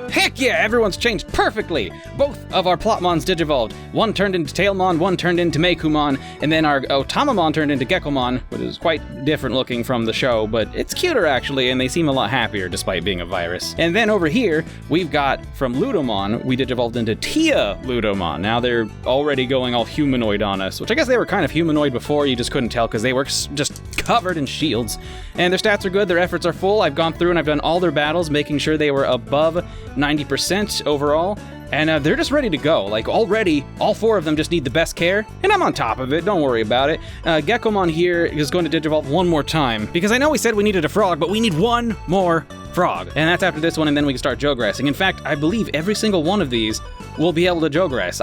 Heck yeah, everyone's changed perfectly! Both of our Plotmons digivolved. One turned into Tailmon, one turned into Meikumon, and then our Otamamon turned into Gekomon, which is quite different looking from the show, but it's cuter actually, and they seem a lot happier despite being a virus. And then over here, we've got, from Ludomon, we digivolved into Tia Ludomon. Now they're already going all humanoid on us, which I guess they were kind of humanoid before, you just couldn't tell because they were just covered in shields. And their stats are good, their efforts are full. I've gone through and I've done all their battles, making sure they were above 90% overall, and they're just ready to go. Like, already, all four of them just need the best care, and I'm on top of it, don't worry about it. Gekomon here is going to digivolve one more time, because I know we said we needed a frog, but we need one more frog, and that's after this one, and then we can start Jogressing. In fact, I believe every single one of these will be able to Jogress.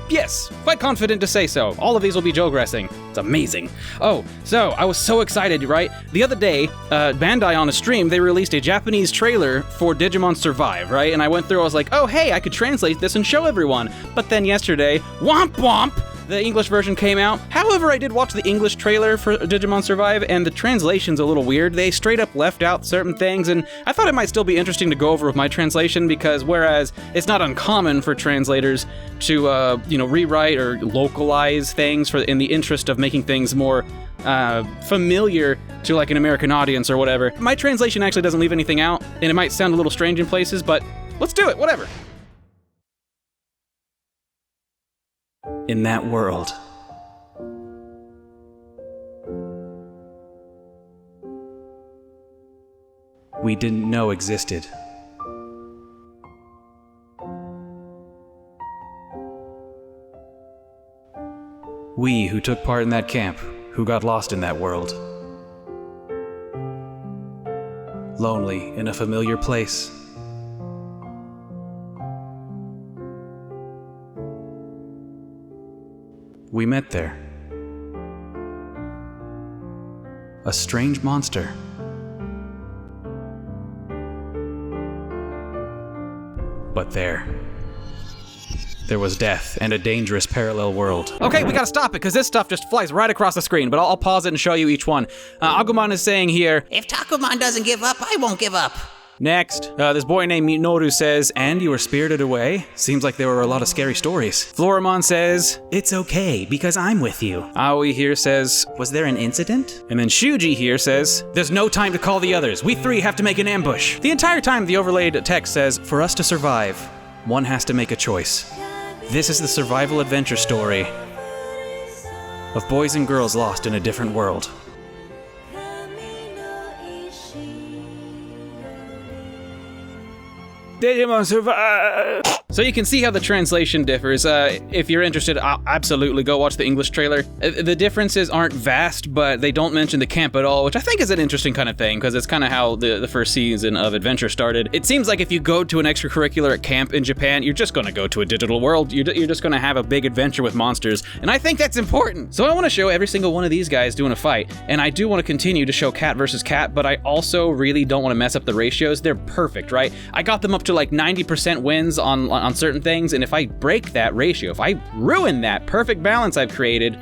Yes, quite confident to say so. All of these will be Jogressing. It's amazing. Oh, so I was so excited, right? The other day, Bandai on a stream, they released a Japanese trailer for Digimon Survive, right? And I went through, I was like, oh, hey, I could translate this and show everyone. But then yesterday, womp womp, the English version came out. However, I did watch the English trailer for Digimon Survive, and the translation's a little weird. They straight up left out certain things, and I thought it might still be interesting to go over with my translation, because whereas it's not uncommon for translators to, rewrite or localize things in the interest of making things more familiar to like an American audience or whatever, my translation actually doesn't leave anything out, and it might sound a little strange in places, but let's do it, whatever. In that world, we didn't know existed. We who took part in that camp, who got lost in that world. Lonely in a familiar place. We met there. A strange monster. But there was death and a dangerous parallel world. Okay, we gotta stop it, because this stuff just flies right across the screen, but I'll pause it and show you each one. Agumon is saying here, if Takumon doesn't give up, I won't give up. Next, this boy named Minoru says, and you were spirited away? Seems like there were a lot of scary stories. Floramon says, it's okay, because I'm with you. Aoi here says, was there an incident? And then Shuji here says, there's no time to call the others. We three have to make an ambush. The entire time the overlaid text says, for us to survive, one has to make a choice. This is the survival adventure story of boys and girls lost in a different world. Digimon Survive! So you can see how the translation differs. If you're interested, absolutely go watch the English trailer. The differences aren't vast, but they don't mention the camp at all, which I think is an interesting kind of thing, because it's kind of how the first season of Adventure started. It seems like if you go to an extracurricular at camp in Japan, you're just going to go to a digital world. You're just going to have a big adventure with monsters, and I think that's important. So I want to show every single one of these guys doing a fight, and I do want to continue to show cat versus cat, but I also really don't want to mess up the ratios. They're perfect, right? I got them up to like 90% wins on certain things, and if I break that ratio, if I ruin that perfect balance I've created,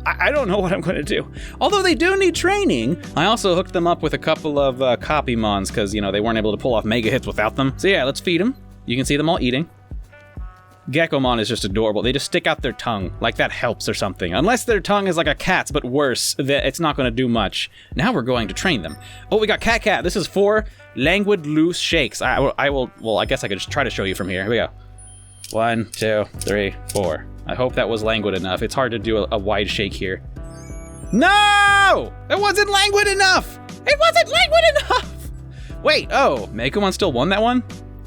I don't know what I'm going to do. Although they do need training, I also hooked them up with a couple of copymons, because, they weren't able to pull off mega hits without them. So yeah, let's feed them. You can see them all eating. Gekomon is just adorable. They just stick out their tongue, like that helps or something. Unless their tongue is like a cat's, but worse, it's not going to do much. Now we're going to train them. Oh, we got Cat. This is 4 languid loose shakes. I guess I could just try to show you from here. Here we go. 1, 2, 3, 4. I hope that was languid enough. It's hard to do a wide shake here. No! It wasn't languid enough! It wasn't languid enough! Wait, oh, Meikumon still won that one?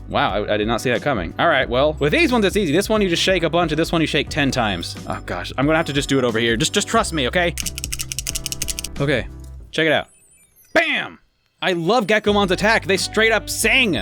Wow, I did not see that coming. All right, well, with these ones, it's easy. This one, you just shake a bunch, and this one, you shake 10 times. Oh, gosh. I'm going to have to just do it over here. Just trust me, okay? Okay, check it out. Bam! I love Gekomon's attack. They straight up sing.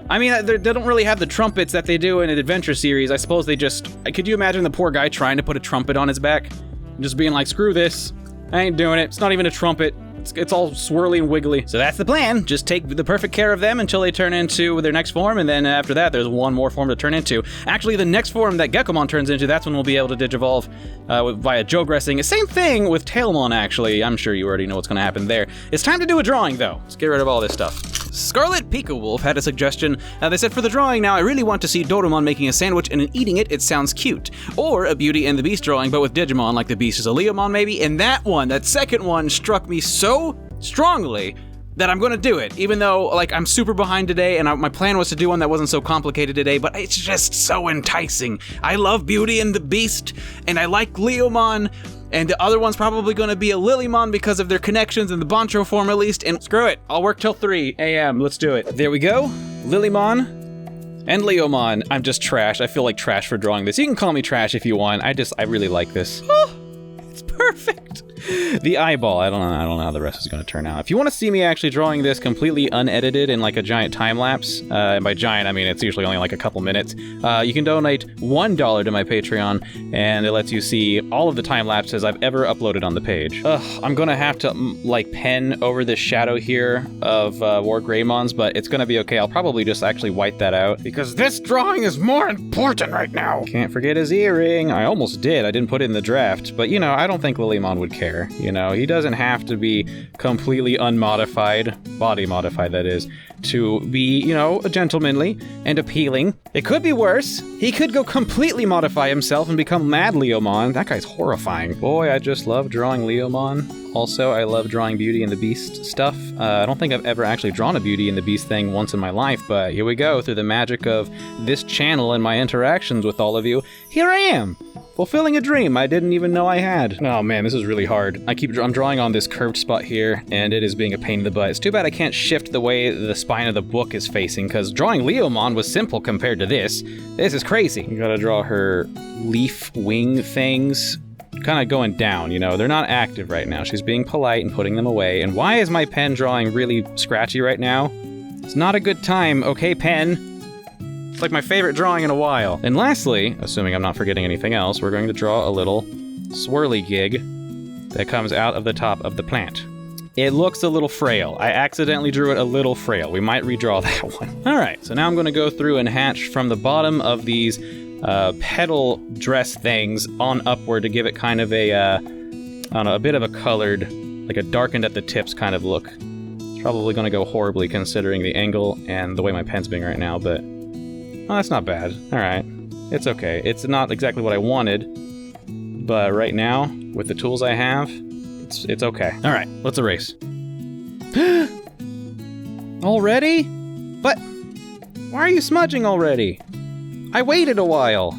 I mean, they don't really have the trumpets that they do in an adventure series. I suppose they just... Could you imagine the poor guy trying to put a trumpet on his back? Just being like, screw this. I ain't doing it. It's not even a trumpet. It's all swirly and wiggly. So that's the plan. Just take the perfect care of them until they turn into their next form, and then after that, there's one more form to turn into. Actually, the next form that Gekomon turns into, that's when we'll be able to digivolve via Jogressing. Same thing with Tailmon, actually. I'm sure you already know what's going to happen there. It's time to do a drawing, though. Let's get rid of all this stuff. Scarletpikawolf had a suggestion. They said, for the drawing now, I really want to see Doremon making a sandwich and in eating it sounds cute. Or a Beauty and the Beast drawing, but with Digimon, like the Beast is a Leomon maybe. And that second one struck me so strongly that I'm gonna do it, even though like I'm super behind today and my plan was to do one that wasn't so complicated today, but it's just so enticing. I love Beauty and the Beast, and I like Leomon, and the other one's probably gonna be a Lilymon because of their connections in the Boncho form at least, and screw it, I'll work till 3 a.m. Let's do it. There we go, Lilymon and Leomon. I'm just trash. I feel like trash for drawing this. You can call me trash if you want. I really like this. Oh, it's perfect. The eyeball, I don't know how the rest is going to turn out. If you want to see me actually drawing this completely unedited in like a giant time lapse, and by giant I mean it's usually only like a couple minutes, you can donate $1 to my Patreon, and it lets you see all of the time lapses I've ever uploaded on the page. I'm going to have to like pen over this shadow here of War Greymons, but it's going to be okay. I'll probably just actually wipe that out because this drawing is more important right now. Can't forget his earring. I almost did. I didn't put it in the draft, but you know, I don't think Lilymon would care. You know, he doesn't have to be completely unmodified, body modified that is, to be, you know, gentlemanly and appealing. It could be worse. He could go completely modify himself and become Mad Leomon. That guy's horrifying. Boy, I just love drawing Leomon. Also, I love drawing Beauty and the Beast stuff. I don't think I've ever actually drawn a Beauty and the Beast thing once in my life, but here we go. Through the magic of this channel and my interactions with all of you, here I am, fulfilling a dream I didn't even know I had. Oh man, this is really hard. I'm drawing on this curved spot here, and it is being a pain in the butt. It's too bad I can't shift the way the spine of the book is facing, because drawing Leomon was simple compared to this. This is crazy. You gotta draw her leaf wing things kind of going down, you know, they're not active right now. She's being polite and putting them away. And why is my pen drawing really scratchy right now? It's not a good time, okay, pen? It's like my favorite drawing in a while. And lastly, assuming I'm not forgetting anything else, we're going to draw a little swirly gig that comes out of the top of the plant. It looks a little frail. I accidentally drew it a little frail. We might redraw that one. All right, so now I'm going to go through and hatch from the bottom of these petal dress things on upward to give it kind of a, I don't know, a bit of a colored, like a darkened at the tips kind of look. It's probably going to go horribly considering the angle and the way my pen's being right now, but oh, that's not bad. All right, it's okay. It's not exactly what I wanted, but right now, with the tools I have, it's okay. All right, let's erase. Already? But why are you smudging already? I waited a while.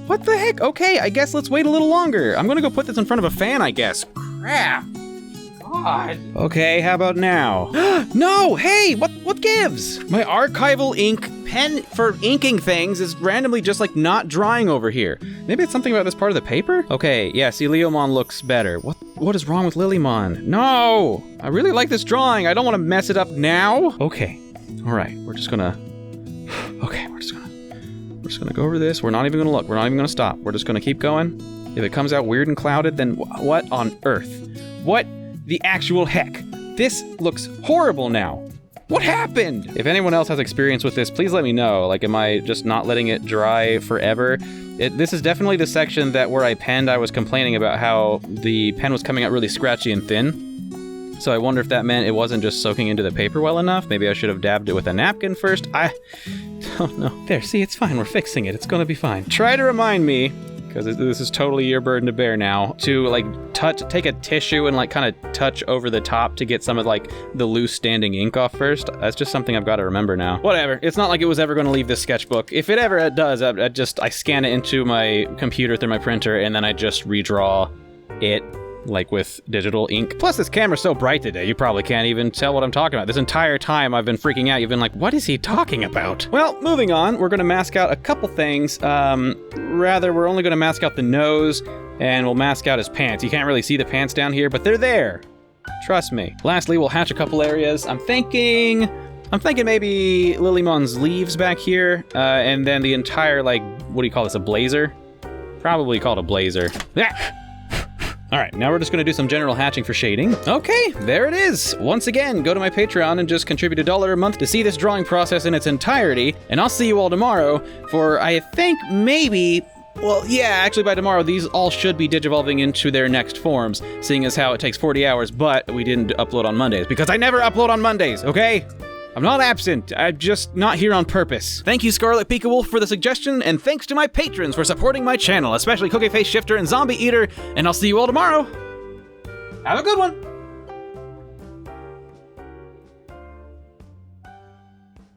What the heck? Okay, I guess let's wait a little longer. I'm gonna go put this in front of a fan, I guess. Crap. God. Okay, how about now? No, hey, what gives? My archival ink pen for inking things is randomly just like not drying over here. Maybe it's something about this part of the paper? Okay, yeah, see, Leomon looks better. What is wrong with Lilymon? No, I really like this drawing. I don't want to mess it up now. Okay, all right, we're just gonna go over this. We're not even gonna look. We're not even gonna stop. We're just gonna keep going. If it comes out weird and clouded, then what on earth? What the actual heck? This looks horrible now. What happened? If anyone else has experience with this, please let me know. Like, am I just not letting it dry forever? This is definitely the section that where I penned, I was complaining about how the pen was coming out really scratchy and thin. So I wonder if that meant it wasn't just soaking into the paper well enough. Maybe I should have dabbed it with a napkin first. I don't know. There, see, it's fine. We're fixing it. It's gonna be fine. Try to remind me, because this is totally your burden to bear now, to like take a tissue and like kind of touch over the top to get some of like the loose standing ink off first. That's just something I've got to remember now. Whatever. It's not like it was ever going to leave this sketchbook. If it ever does, I scan it into my computer through my printer and then I just redraw it like with digital ink. Plus this camera's so bright today, you probably can't even tell what I'm talking about. This entire time I've been freaking out. You've been like, what is he talking about? Well, moving on, we're gonna mask out a couple things. Rather, we're only gonna mask out the nose and we'll mask out his pants. You can't really see the pants down here, but they're there. Trust me. Lastly, we'll hatch a couple areas. I'm thinking maybe Lilymon's leaves back here, and then the entire, like, what do you call this, a blazer? Probably called a blazer. All right, now we're just gonna do some general hatching for shading. Okay, there it is. Once again, go to my Patreon and just contribute $1 a month to see this drawing process in its entirety. And I'll see you all tomorrow for, I think, maybe... Well, yeah, actually by tomorrow, these all should be digivolving into their next forms, seeing as how it takes 40 hours, but we didn't upload on Mondays, because I never upload on Mondays, okay? I'm not absent, I'm just not here on purpose. Thank you, scarletpikawolf, for the suggestion, and thanks to my patrons for supporting my channel, especially Cookie Face Shifter and Zombie Eater, and I'll see you all tomorrow. Have a good one!